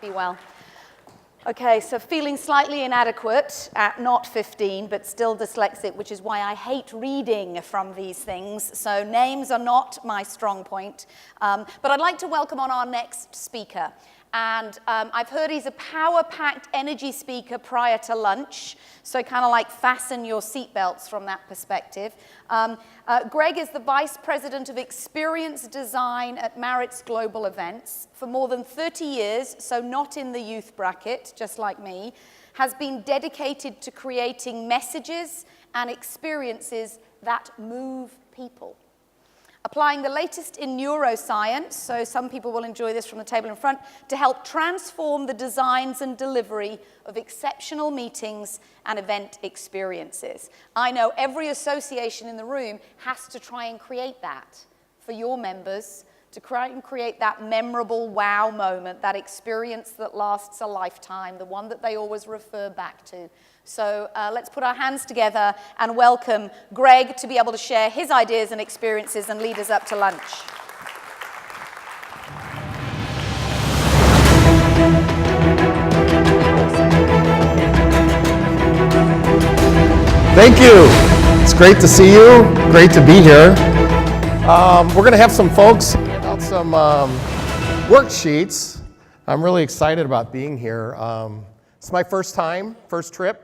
Be well. Okay, so feeling slightly inadequate at not 15, but still dyslexic, which is why I hate reading from these things. So names are not my strong point. But I'd like to welcome on our next speaker. And I've heard he's a power-packed energy speaker prior to lunch, so kind of like fasten your seatbelts from that perspective. Greg is the Vice President of Experience Design at Maritz Global Events. For more than 30 years, so not in the youth bracket, just like me, has been dedicated to creating messages and experiences that move people. Applying the latest in neuroscience, so some people will enjoy this from the table in front, to help transform the designs and delivery of exceptional meetings and event experiences. I know every association in the room has to try and create that for your members, to try and create that memorable wow moment, that experience that lasts a lifetime, the one that they always refer back to. So let's put our hands together and welcome Greg to be able to share his ideas and experiences and lead us up to lunch. Thank you. It's great to see you. Great to be here. We're going to have some folks hand out some worksheets. I'm really excited about being here. It's my first trip.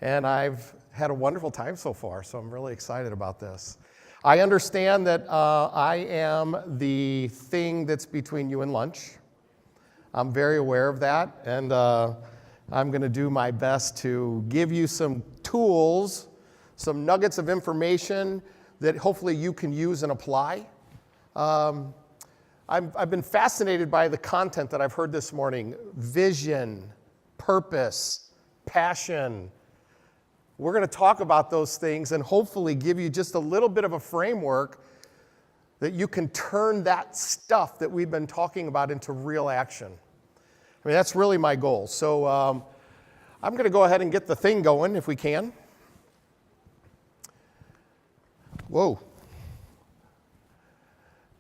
And I've had a wonderful time so far, so I'm really excited about this. I understand that I am the thing that's between you and lunch. I'm very aware of that, and I'm going to do my best to give you some tools, some nuggets of information that hopefully you can use and apply. I've been fascinated by the content that I've heard this morning: vision, purpose, passion. We're going to talk about those things and hopefully give you just a little bit of a framework that you can turn that stuff that we've been talking about into real action. I mean, that's really my goal. So I'm going to go ahead and get the thing going if we can. Whoa.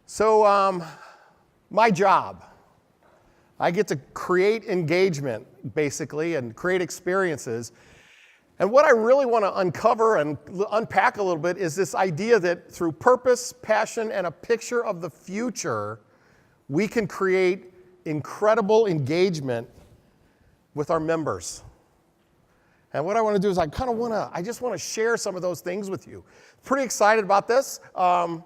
So my job, I get to create engagement, basically, and create experiences. And what I really want to uncover and unpack a little bit is this idea that through purpose, passion, and a picture of the future, we can create incredible engagement with our members. And what I want to do is I just want to share some of those things with you. Pretty excited about this. Let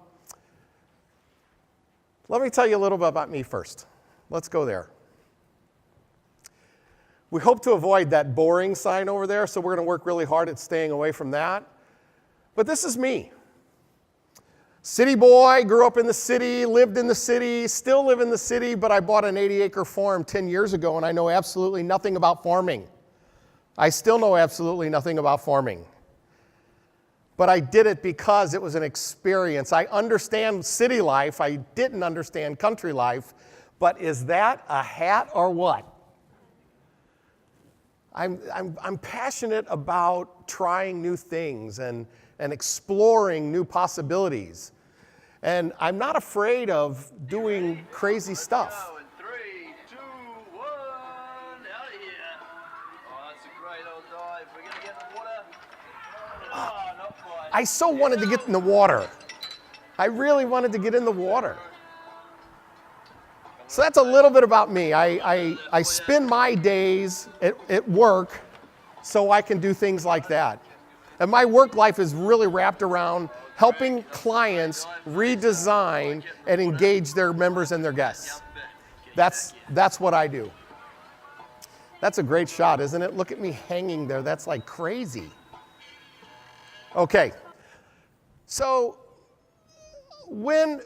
me tell you a little bit about me first. Let's go there. We hope to avoid that boring sign over there, so we're going to work really hard at staying away from that. But this is me. City boy, grew up in the city, lived in the city, still live in the city, but I bought an 80-acre farm 10 years ago, and I know absolutely nothing about farming. I still know absolutely nothing about farming. But I did it because it was an experience. I understand city life. I didn't understand country life. But is that a hat or what? I'm passionate about trying new things and exploring new possibilities. And I'm not afraid of doing crazy stuff. 3, 2, 1, out of here. Oh, that's a great old dive. We're going to get in the water. Oh, not quite. I so wanted to get in the water. I really wanted to get in the water. So that's a little bit about me. I spend my days at work so I can do things like that. And my work life is really wrapped around helping clients redesign and engage their members and their guests. That's what I do. That's a great shot, isn't it? Look at me hanging there. That's like crazy. Okay. So when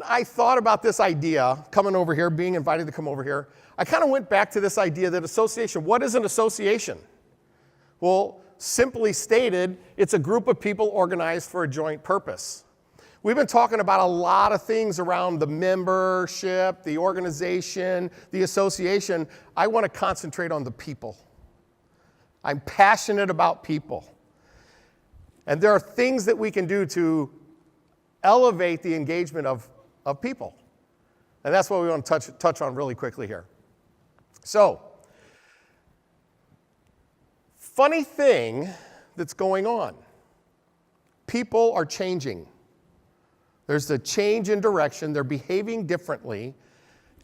I thought about this idea, coming over here, being invited to come over here, I kind of went back to this idea that association, what is an association? Well, simply stated, it's a group of people organized for a joint purpose. We've been talking about a lot of things around the membership, the organization, the association. I want to concentrate on the people. I'm passionate about people. And there are things that we can do to elevate the engagement of people. And that's what we want to touch on really quickly here. So, funny thing that's going on. People are changing. There's a change in direction. They're behaving differently.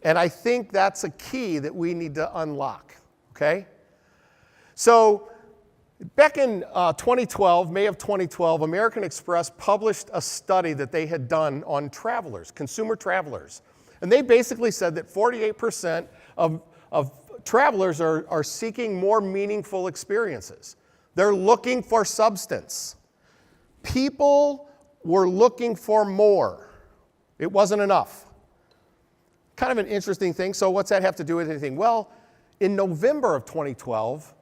And I think that's a key that we need to unlock, okay? So back in 2012, May of 2012, American Express published a study that they had done on travelers, consumer travelers. And they basically said that 48% of travelers are seeking more meaningful experiences. They're looking for substance. People were looking for more. It wasn't enough. Kind of an interesting thing. So what's that have to do with anything? Well, in November of 2012,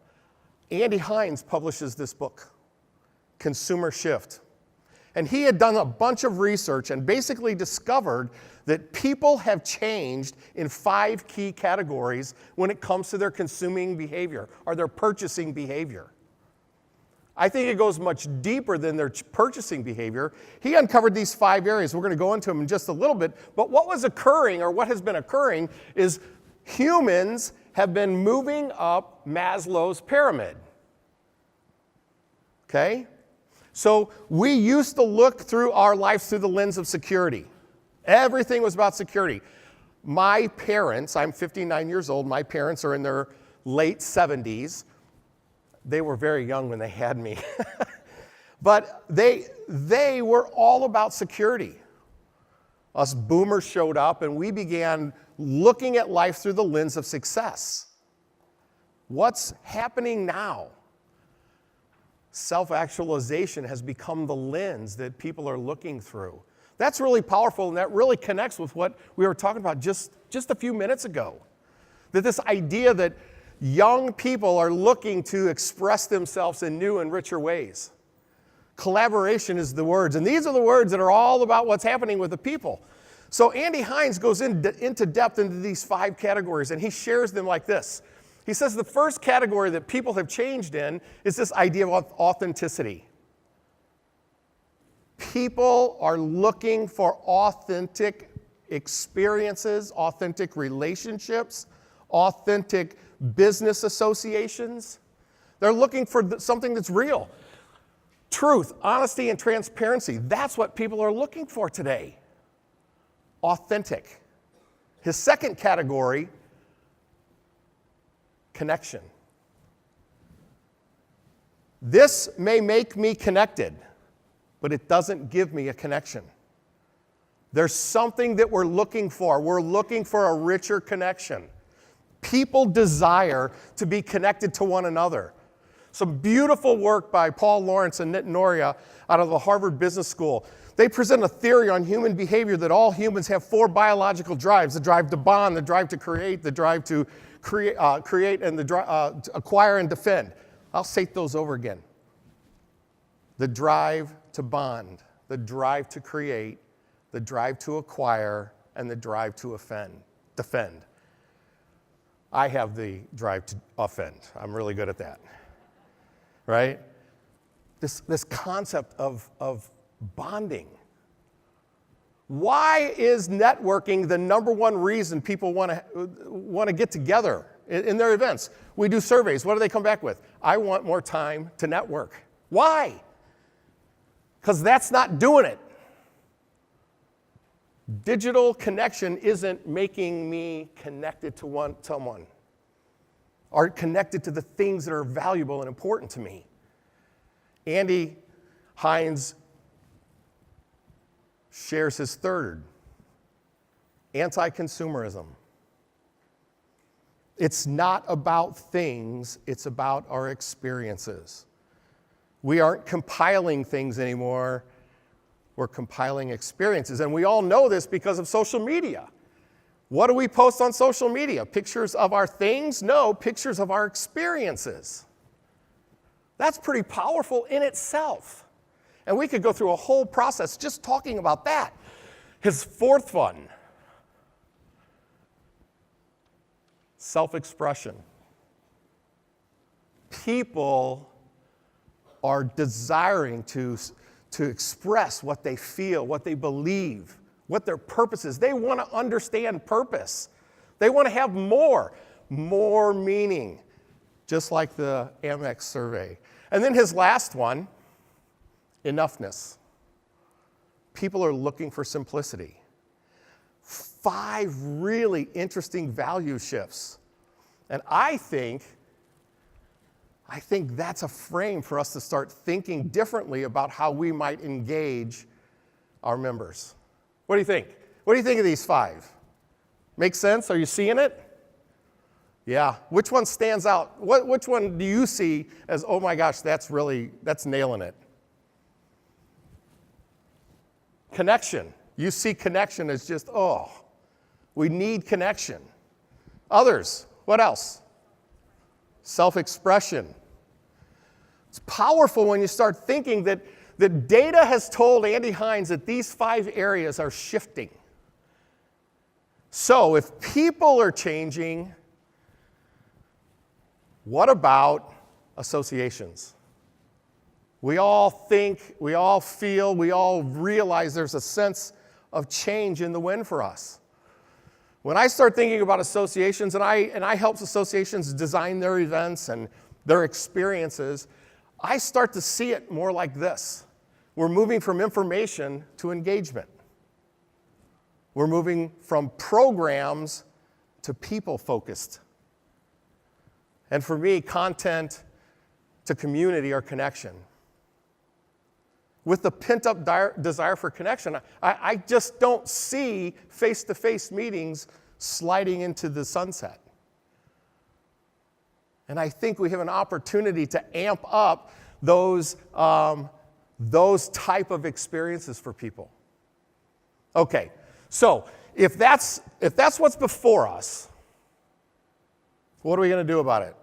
Andy Hines publishes this book, Consumer Shift. And he had done a bunch of research and basically discovered that people have changed in 5 key categories when it comes to their consuming behavior or their purchasing behavior. I think it goes much deeper than their purchasing behavior. He uncovered these 5 areas. We're going to go into them in just a little bit. But what was occurring, or what has been occurring, is humans have been moving up Maslow's pyramid. Okay? So we used to look through our lives through the lens of security. Everything was about security. My parents, I'm 59 years old, my parents are in their late 70s. They were very young when they had me. But they were all about security. Us boomers showed up and we began looking at life through the lens of success. What's happening now? Self-actualization has become the lens that people are looking through. That's really powerful, and that really connects with what we were talking about just a few minutes ago. That this idea that young people are looking to express themselves in new and richer ways. Collaboration is the words, and these are the words that are all about what's happening with the people. So Andy Hines goes into depth into these 5 categories, and he shares them like this. He says the first category that people have changed in is this idea of authenticity. People are looking for authentic experiences, authentic relationships, authentic business associations. They're looking for something that's real. Truth, honesty, and transparency. That's what people are looking for today. Authentic. His second category, connection. This may make me connected, but it doesn't give me a connection. There's something that we're looking for. We're looking for a richer connection. People desire to be connected to one another. Some beautiful work by Paul Lawrence and Nitin Noria out of the Harvard Business School. They present a theory on human behavior that all humans have 4 biological drives: the drive to bond, the drive to create, the drive to create and the acquire and defend. I'll say those over again. The drive to bond, the drive to create, the drive to acquire, and the drive to defend. I have the drive to offend. I'm really good at that, right? This concept of bonding. Why is networking the number one reason people want to get together in their events? We do surveys. What do they come back with? I want more time to network. Why? Because that's not doing it. Digital connection isn't making me connected to someone or connected to the things that are valuable and important to me. Andy Hines shares his third, anti-consumerism. It's not about things, it's about our experiences. We aren't compiling things anymore. We're compiling experiences. And we all know this because of social media. What do we post on social media? Pictures of our things? No, pictures of our experiences. That's pretty powerful in itself. And we could go through a whole process just talking about that. His fourth one, self-expression. People are desiring to express what they feel, what they believe, what their purpose is. They want to understand purpose. They want to have more. more meaning, just like the Amex survey. And then his last one, enoughness. People are looking for simplicity. 5 really interesting value shifts. And I think that's a frame for us to start thinking differently about how we might engage our members. What do you think? What do you think of these 5? Make sense? Are you seeing it? Yeah. Which one stands out? Which one do you see as, oh my gosh, that's nailing it? Connection. You see connection as just, oh, we need connection. Others, what else? Self-expression. It's powerful when you start thinking that the data has told Andy Hines that these 5 areas are shifting. So if people are changing, what about associations? We all think, we all feel, we all realize there's a sense of change in the wind for us. When I start thinking about associations, and I help associations design their events and their experiences, I start to see it more like this. We're moving from information to engagement. We're moving from programs to people-focused. And for me, content to community or connection. With the pent-up desire for connection, I just don't see face-to-face meetings sliding into the sunset. And I think we have an opportunity to amp up those type of experiences for people. Okay, so if that's what's before us, what are we going to do about it?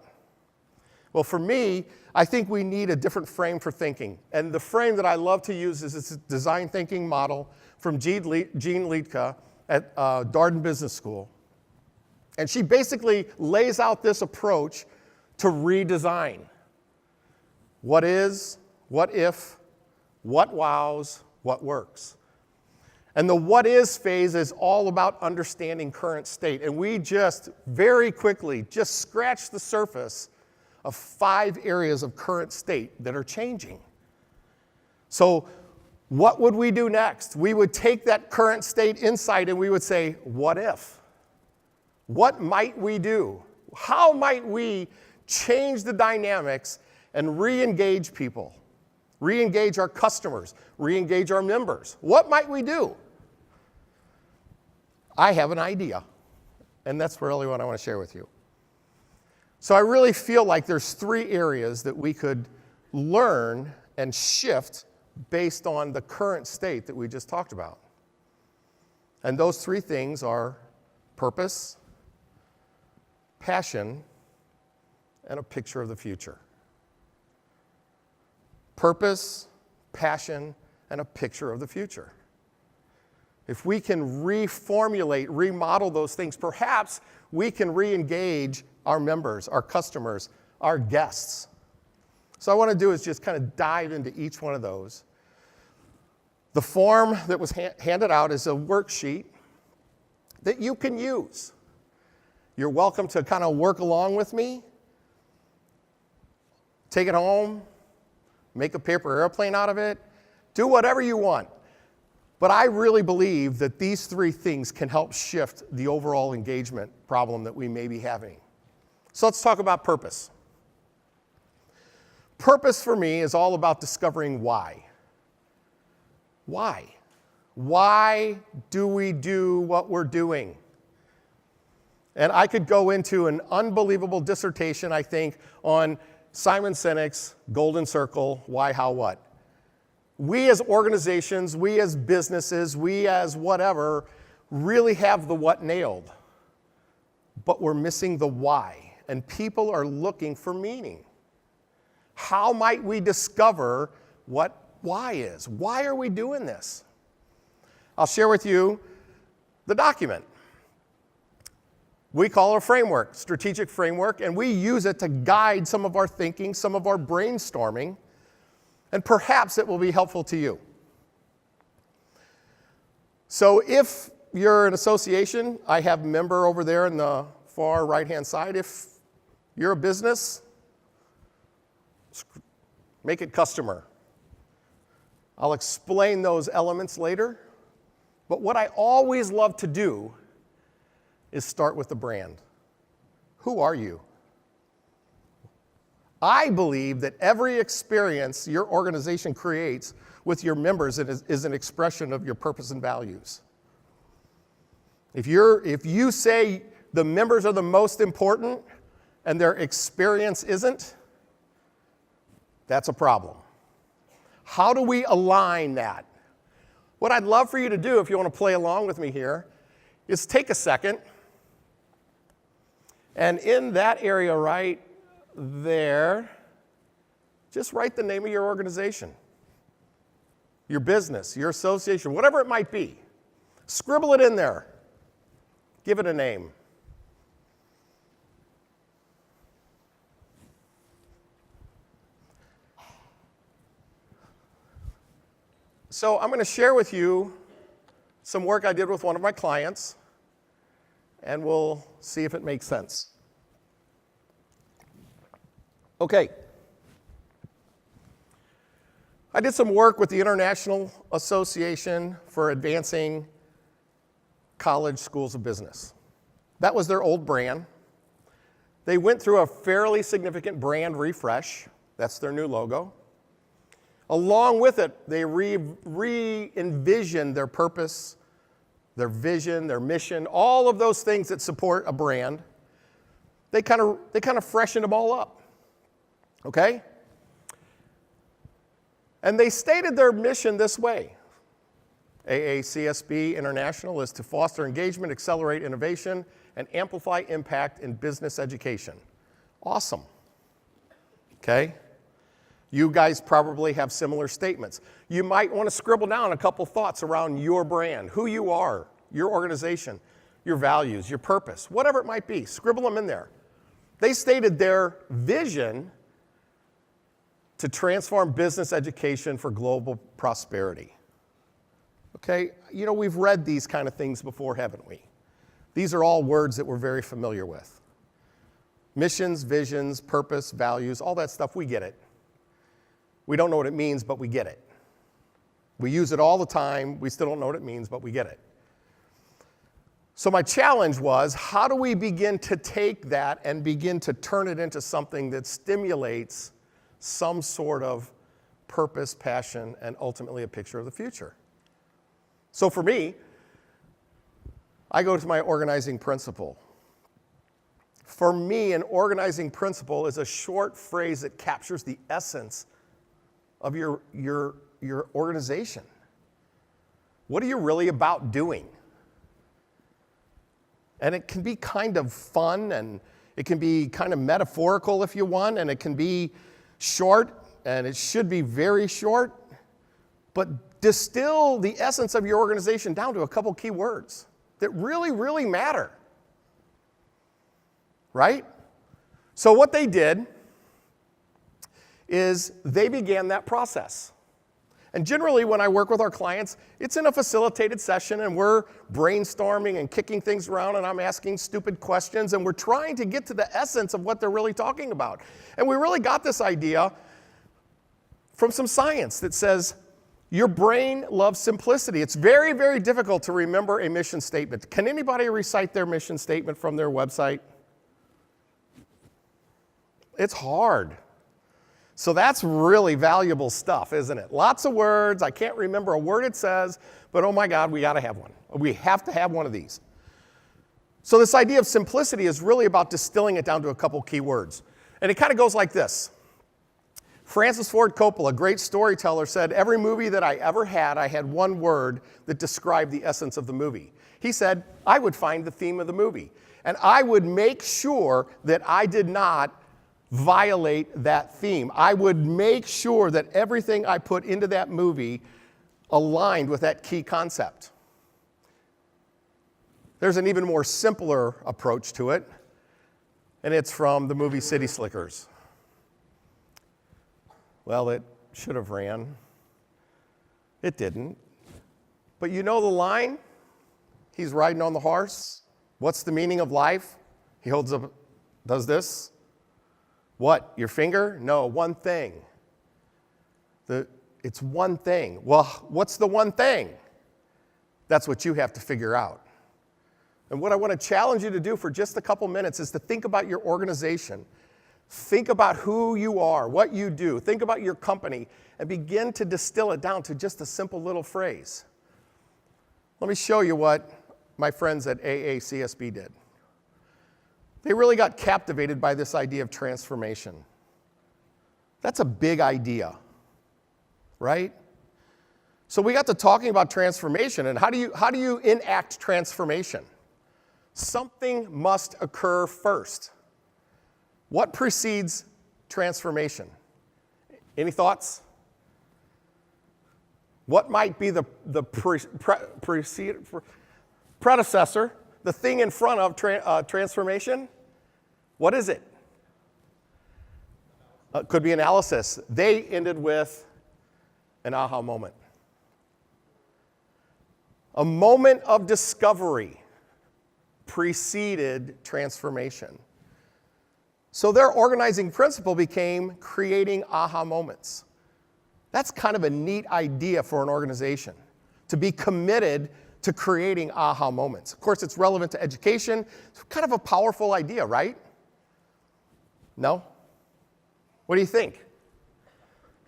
Well, for me, I think we need a different frame for thinking. And the frame that I love to use is this design thinking model from Jean Liedtke at Darden Business School. And she basically lays out this approach to redesign. What is, what if, what wows, what works. And the what is phase is all about understanding current state. And we just very quickly just scratched the surface of 5 areas of current state that are changing. So what would we do next? We would take that current state insight and we would say, what if? What might we do? How might we change the dynamics and re-engage people? Re-engage our customers, re-engage our members. What might we do? I have an idea, and that's really what I want to share with you. So I really feel like there's 3 areas that we could learn and shift based on the current state that we just talked about. And those 3 things are purpose, passion, and a picture of the future. Purpose, passion, and a picture of the future. If we can reformulate, remodel those things, perhaps we can re-engage our members, our customers, our guests. So what I want to do is just kind of dive into each one of those. The form that was handed out is a worksheet that you can use. You're welcome to kind of work along with me. Take it home, make a paper airplane out of it, do whatever you want. But I really believe that these 3 things can help shift the overall engagement problem that we may be having. So let's talk about purpose. Purpose for me is all about discovering why. Why? Why do we do what we're doing? And I could go into an unbelievable dissertation, I think, on Simon Sinek's Golden Circle, why, how, what. We as organizations, we as businesses, we as whatever, really have the what nailed. But we're missing the why. And people are looking for meaning. How might we discover what why is? Why are we doing this? I'll share with you the document. We call it a framework, strategic framework, and we use it to guide some of our thinking, some of our brainstorming, and perhaps it will be helpful to you. So if you're an association, I have a member over there in the far right-hand side. If you're a business, make it customer. I'll explain those elements later. But what I always love to do is start with the brand. Who are you? I believe that every experience your organization creates with your members is an expression of your purpose and values. If you say the members are the most important and their experience isn't, that's a problem. How do we align that? What I'd love for you to do, if you want to play along with me here, is take a second, and in that area right there, just write the name of your organization, your business, your association, whatever it might be. Scribble it in there. Give it a name. So I'm going to share with you some work I did with one of my clients, and we'll see if it makes sense. Okay. I did some work with the International Association for Advancing College Schools of Business. That was their old brand. They went through a fairly significant brand refresh. That's their new logo. Along with it, they re-envisioned their purpose, their vision, their mission, all of those things that support a brand. They kind of freshened them all up. Okay? And they stated their mission this way. AACSB International is to foster engagement, accelerate innovation, and amplify impact in business education. Awesome. Okay? You guys probably have similar statements. You might want to scribble down a couple thoughts around your brand, who you are, your organization, your values, your purpose, whatever it might be. Scribble them in there. They stated their vision to transform business education for global prosperity. Okay, you know, we've read these kind of things before, haven't we? These are all words that we're very familiar with. Missions, visions, purpose, values, all that stuff, we get it. We don't know what it means, but we get it. We use it all the time. We still don't know what it means, but we get it. So my challenge was, how do we begin to take that and begin to turn it into something that stimulates some sort of purpose, passion, and ultimately a picture of the future? So for me, I go to my organizing principle. For me, an organizing principle is a short phrase that captures the essence of your organization. What are you really about doing? And it can be kind of fun, and it can be kind of metaphorical if you want, and it can be short, and it should be very short, but distill the essence of your organization down to a couple key words that really, really matter. Right? So what they did is they began that process. And generally when I work with our clients, it's in a facilitated session and we're brainstorming and kicking things around and I'm asking stupid questions and we're trying to get to the essence of what they're really talking about. And we really got this idea from some science that says your brain loves simplicity. It's very, very difficult to remember a mission statement. Can anybody recite their mission statement from their website? It's hard. So that's really valuable stuff, isn't it? Lots of words. I can't remember a word it says, but oh my God, we got to have one. We have to have one of these. So this idea of simplicity is really about distilling it down to a couple key words. And it kind of goes like this. Francis Ford Coppola, a great storyteller, said, every movie that I ever had, I had one word that described the essence of the movie. He said, I would find the theme of the movie. And I would make sure that I did not violate that theme. I would make sure that everything I put into that movie aligned with that key concept. There's an even more simpler approach to it, and it's from the movie City Slickers. Well, it should have ran. It didn't. But you know the line? He's riding on the horse. What's the meaning of life? He holds up, does this. What? Your finger? No, one thing. It's one thing. Well, what's the one thing? That's what you have to figure out. And what I want to challenge you to do for just a couple minutes is to think about your organization. Think about who you are, what you do. Think about your company and begin to distill it down to just a simple little phrase. Let me show you what my friends at AACSB did. They really got captivated by this idea of transformation. That's a big idea, right? So we got to talking about transformation, and how do you enact transformation? Something must occur first. What precedes transformation? Any thoughts? What might be the predecessor, the thing in front of transformation? What is it? Could be analysis. They ended with an aha moment. A moment of discovery preceded transformation. So their organizing principle became creating aha moments. That's kind of a neat idea for an organization, to be committed to creating aha moments. Of course, it's relevant to education. It's kind of a powerful idea, right? No? What do you think?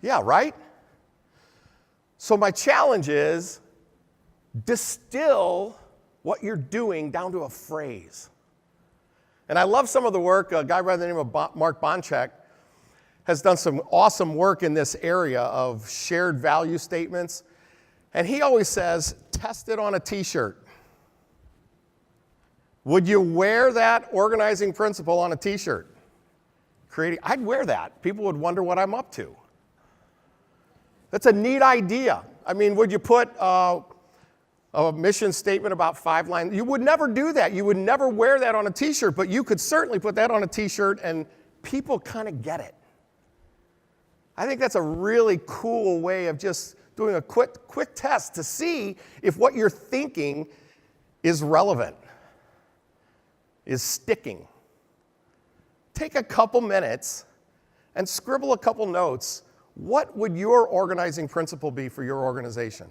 Yeah, right? So my challenge is distill what you're doing down to a phrase. And I love some of the work. A guy by the name of Mark Bonchek has done some awesome work in this area of shared value statements. And he always says, test it on a t-shirt. Would you wear that organizing principle on a t-shirt? I'd wear that. People would wonder what I'm up to. That's a neat idea. I mean, would you put a mission statement about 5 lines? You would never do that. You would never wear that on a t-shirt, but you could certainly put that on a t-shirt and people kind of get it. I think that's a really cool way of just doing a quick test to see if what you're thinking is relevant, is sticking. Take a couple minutes and scribble a couple notes. What would your organizing principle be for your organization?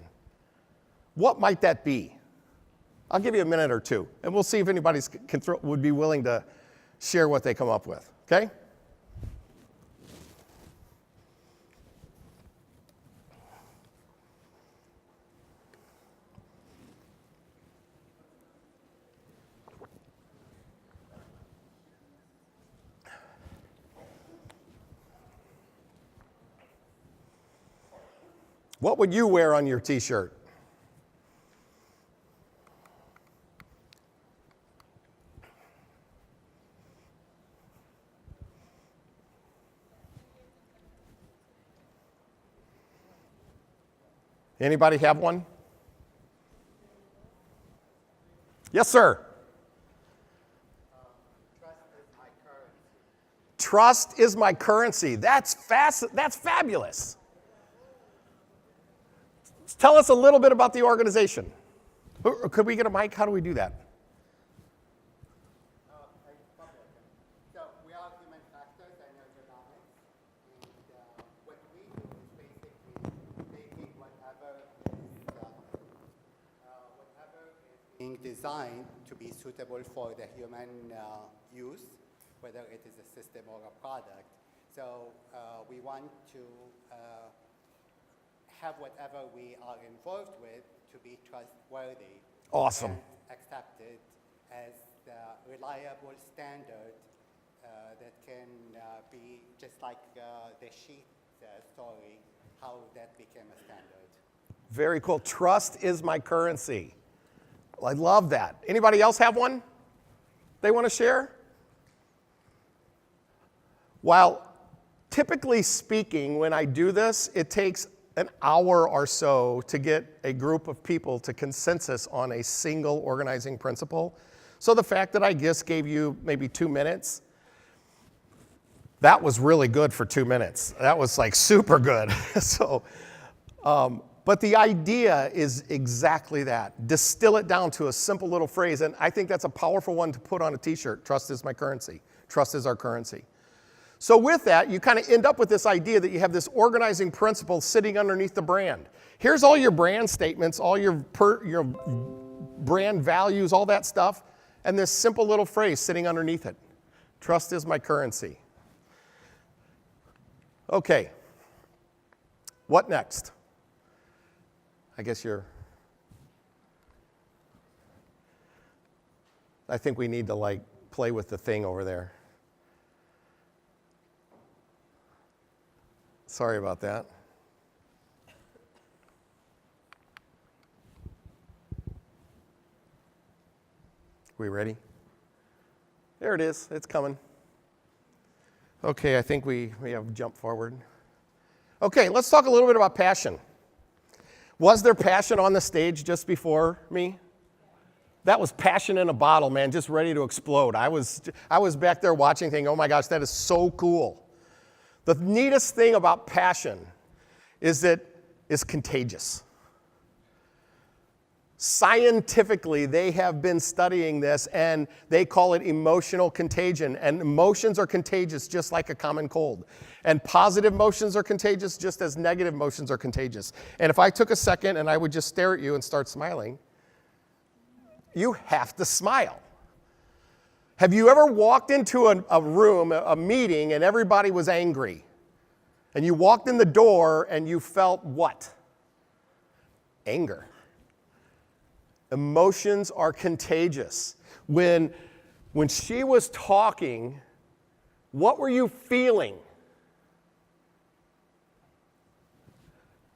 What might that be? I'll give you a minute or two, and we'll see if anybody would be willing to share what they come up with, okay? What would you wear on your t-shirt? Anybody have one? Yes, sir. Trust is my currency. That's fabulous. Tell us a little bit about the organization. Could we get a mic? How do we do that? So we are human factors and ergonomics. And what we do is basically taking whatever is being designed to be suitable for the human use, whether it is a system or a product. So we want to have whatever we are involved with to be trustworthy. Awesome. And accepted as the reliable standard that can be just like the sheet story, how that became a standard. Very cool. Trust is my currency. Well, I love that. Anybody else have one they want to share? While typically speaking, when I do this, it takes an hour or so to get a group of people to consensus on a single organizing principle. So the fact that I just gave you maybe 2 minutes, that was really good for 2 minutes. That was like super good. So, But the idea is exactly that. Distill it down to a simple little phrase, and I think that's a powerful one to put on a t-shirt. Trust is my currency. Trust is our currency. So with that, you kind of end up with this idea that you have this organizing principle sitting underneath the brand. Here's all your brand statements, all your brand values, all that stuff, and this simple little phrase sitting underneath it. Trust is my currency. Okay. What next? I guess I think we need to play with the thing over there. Sorry about that. We ready? There it is. It's coming. Okay, I think we have jumped forward. Okay, let's talk a little bit about passion. Was there passion on the stage just before me? That was passion in a bottle, man, just ready to explode. I was back there watching thinking, oh my gosh, that is so cool. The neatest thing about passion is that it's contagious. Scientifically, they have been studying this, and they call it emotional contagion. And emotions are contagious just like a common cold. And positive emotions are contagious just as negative emotions are contagious. And if I took a second and I would just stare at you and start smiling, you have to smile. Have you ever walked into a room, a meeting, and everybody was angry? And you walked in the door and you felt what? Anger. Emotions are contagious. When she was talking, what were you feeling?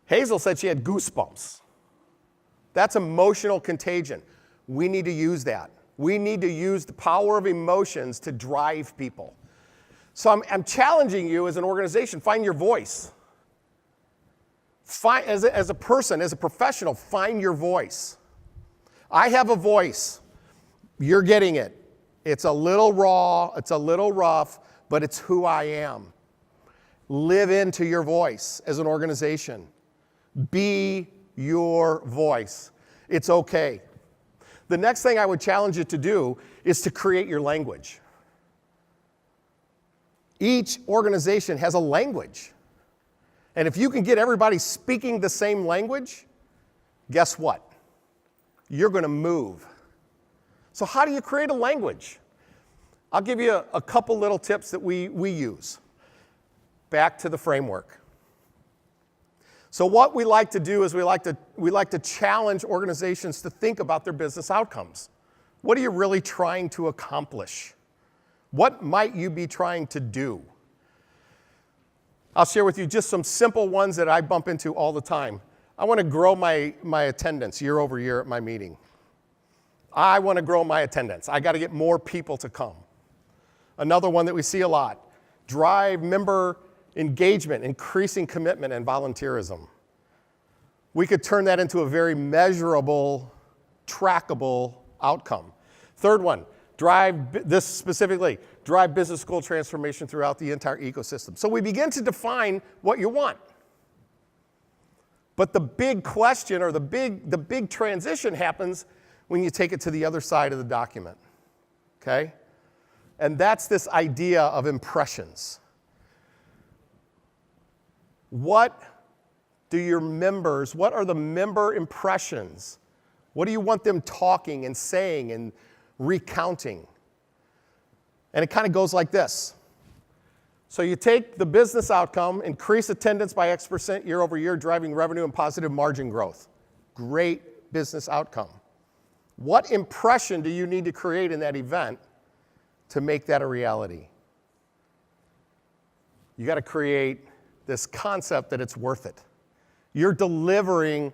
Hazel said she had goosebumps. That's emotional contagion. We need to use that. We need to use the power of emotions to drive people. So I'm challenging you as an organization, find your voice. As a person, as a professional, find your voice. I have a voice. You're getting it. It's a little raw, it's a little rough, but it's who I am. Live into your voice as an organization. Be your voice. It's okay. The next thing I would challenge you to do is to create your language. Each organization has a language. And if you can get everybody speaking the same language, guess what? You're going to move. So how do you create a language? I'll give you a couple little tips that we use. Back to the framework. So what we like to do is we like to challenge organizations to think about their business outcomes. What are you really trying to accomplish? What might you be trying to do? I'll share with you just some simple ones that I bump into all the time. I want to grow my attendance year over year at my meeting. I want to grow my attendance. I got to get more people to come. Another one that we see a lot, drive member engagement, increasing commitment and volunteerism. We could turn that into a very measurable, trackable outcome. Third one, drive business school transformation throughout the entire ecosystem. So we begin to define what you want. But the big question or the big transition happens when you take it to the other side of the document, okay? And that's this idea of impressions. What are the member impressions? What do you want them talking and saying and recounting? And it kind of goes like this. So you take the business outcome, increase attendance by X% year over year, driving revenue and positive margin growth. Great business outcome. What impression do you need to create in that event to make that a reality? You got to create this concept that it's worth it. You're delivering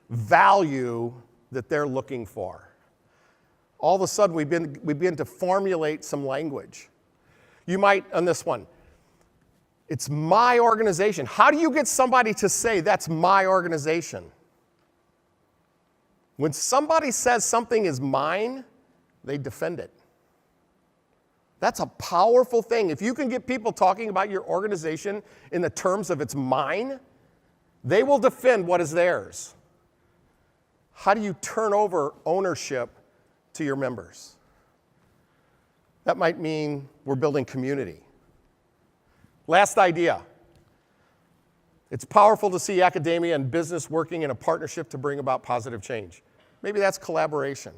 value that they're looking for. All of a sudden, we begin to formulate some language. You might, on this one, it's my organization. How do you get somebody to say, that's my organization? When somebody says something is mine, they defend it. That's a powerful thing. If you can get people talking about your organization in the terms of it's mine, They will defend what is theirs. How do you turn over ownership to your members? That might mean we're building community. Last idea. It's powerful to see academia and business working in a partnership to bring about positive change. Maybe that's collaboration.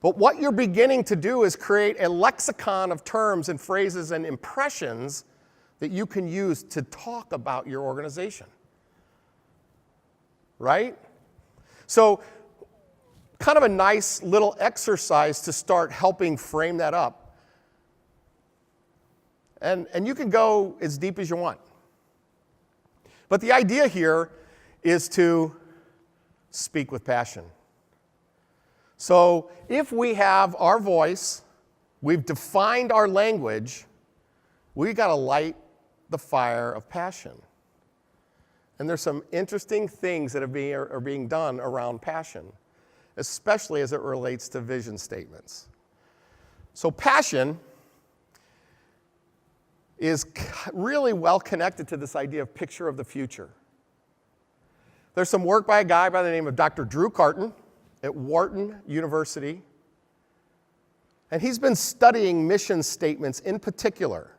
But what you're beginning to do is create a lexicon of terms and phrases and impressions that you can use to talk about your organization. Right? So, kind of a nice little exercise to start helping frame that up. And you can go as deep as you want. But the idea here is to speak with passion. So if we have our voice, we've defined our language, we've got to light the fire of passion. And there's some interesting things that are being done around passion, especially as it relates to vision statements. So passion is really well connected to this idea of picture of the future. There's some work by a guy by the name of Dr. Drew Carton at Wharton University. And he's been studying mission statements in particular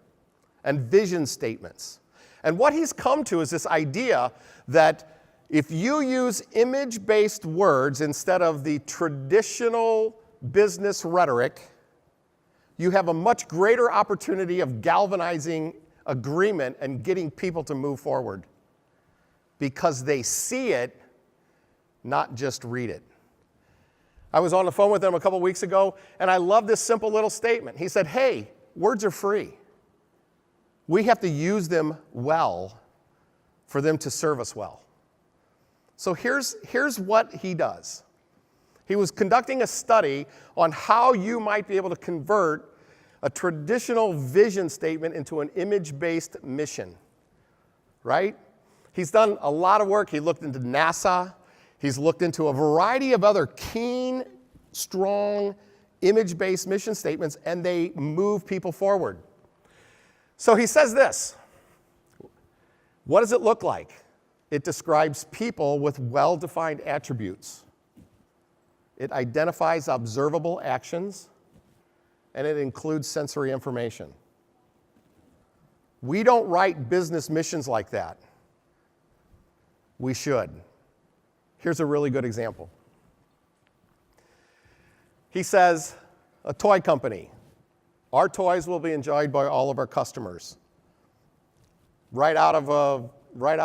and vision statements. And what he's come to is this idea that if you use image-based words instead of the traditional business rhetoric, you have a much greater opportunity of galvanizing agreement and getting people to move forward because they see it, not just read it. I was on the phone with him a couple weeks ago, and I love this simple little statement. He said, hey, words are free. We have to use them well for them to serve us well. So here's what he does. He was conducting a study on how you might be able to convert a traditional vision statement into an image-based mission, right? He's done a lot of work. He looked into NASA. He's looked into a variety of other keen, strong, image-based mission statements, and they move people forward. So he says this. What does it look like? It describes people with well-defined attributes. It identifies observable actions, and it includes sensory information. We don't write business missions like that. We should. Here's a really good example. He says, a toy company. Our toys will be enjoyed by all of our customers. Probably right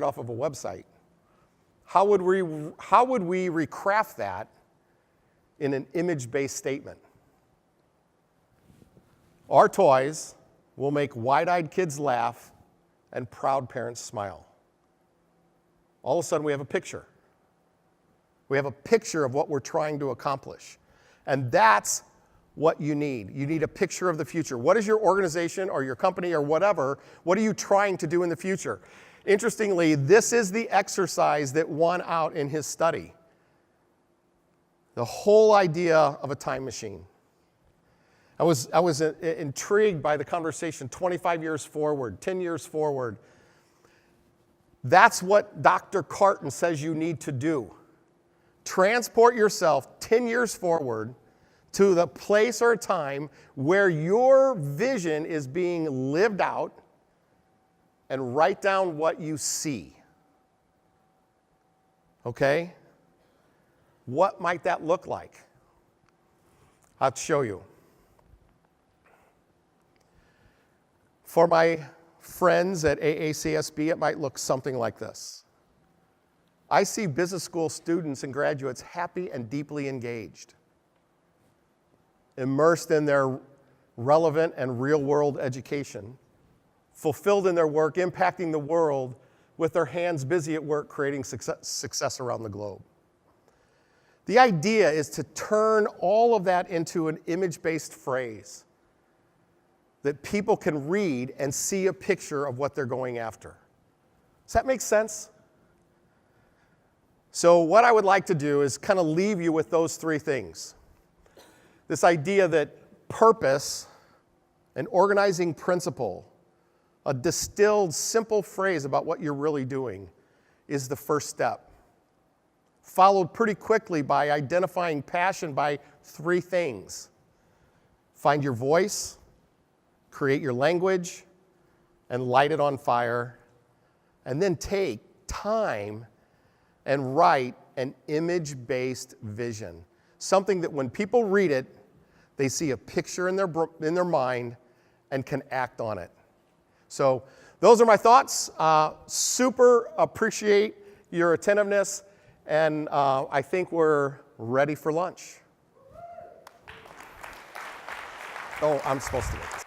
off of a website. How would we recraft that in an image-based statement? Our toys will make wide-eyed kids laugh and proud parents smile. All of a sudden, we have a picture. We have a picture of what we're trying to accomplish. And that's what you need. You need a picture of the future. What is your organization or your company or whatever, what are you trying to do in the future? Interestingly, this is the exercise that won out in his study. The whole idea of a time machine. I was intrigued by the conversation 25 years forward, 10 years forward. That's what Dr. Carton says you need to do. Transport yourself 10 years forward to the place or time where your vision is being lived out and write down what you see. Okay? What might that look like? I'll show you. For my friends at AACSB, it might look something like this. I see business school students and graduates happy and deeply engaged, immersed in their relevant and real-world education, fulfilled in their work, impacting the world with their hands busy at work, creating success around the globe. The idea is to turn all of that into an image-based phrase that people can read and see a picture of what they're going after. Does that make sense? So what I would like to do is kind of leave you with those three things. This idea that purpose, an organizing principle, a distilled, simple phrase about what you're really doing, is the first step, followed pretty quickly by identifying passion by 3 things. Find your voice, create your language, and light it on fire, and then take time and write an image-based vision, something that when people read it, they see a picture in their mind and can act on it. So those are my thoughts. Super appreciate your attentiveness, and I think we're ready for lunch. Oh, I'm supposed to make this.